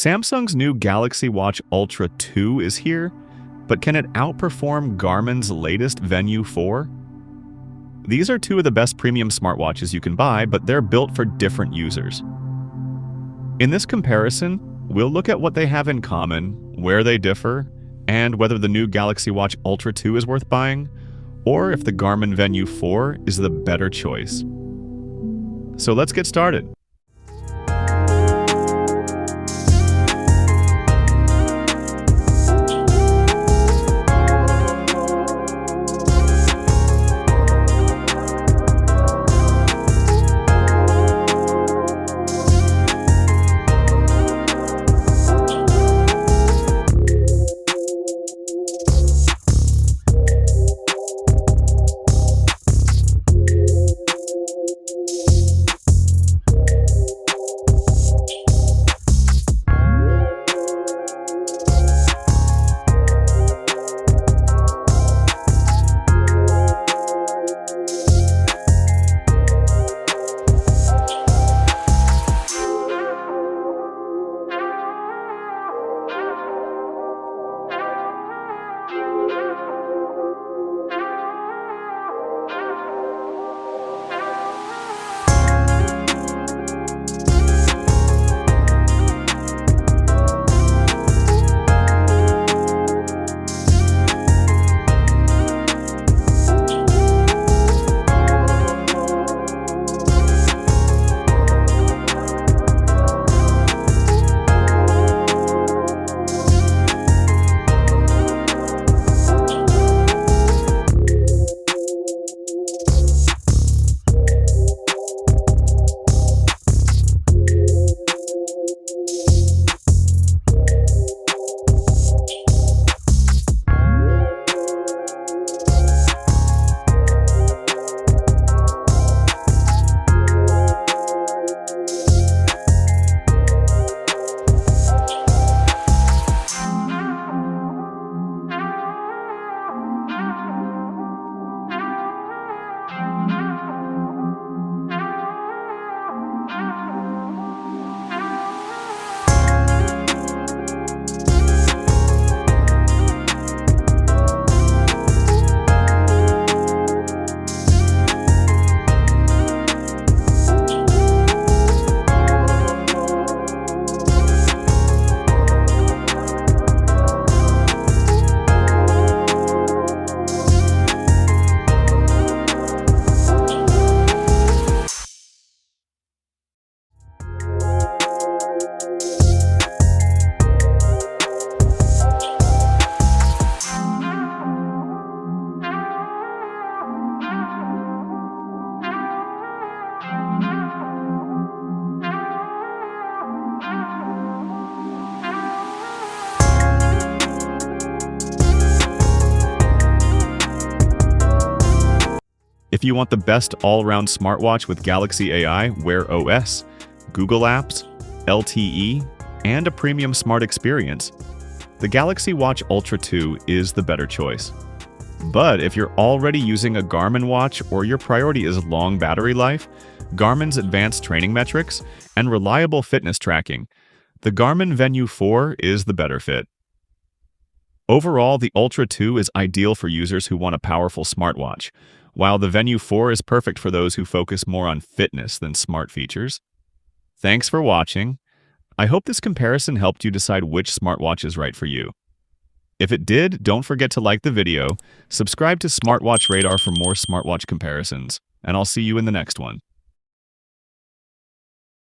Samsung's new Galaxy Watch Ultra 2 is here, but can it outperform Garmin's latest Venu 4? These are two of the best premium smartwatches you can buy, but they're built for different users. In this comparison, we'll look at what they have in common, where they differ, and whether the new Galaxy Watch Ultra 2 is worth buying, or if the Garmin Venu 4 is the better choice. So let's get started. If you want the best all-around smartwatch with Galaxy AI, Wear OS, Google Apps, LTE, and a premium smart experience, the Galaxy Watch Ultra 2 is the better choice. But if you're already using a Garmin watch or your priority is long battery life, Garmin's advanced training metrics, and reliable fitness tracking, the Garmin Venu 4 is the better fit. Overall, the Ultra 2 is ideal for users who want a powerful smartwatch, while the Venu 4 is perfect for those who focus more on fitness than smart features. Thanks for watching. I hope this comparison helped you decide which smartwatch is right for you. If it did, don't forget to like the video, subscribe to Smartwatch Radar for more smartwatch comparisons, and I'll see you in the next one.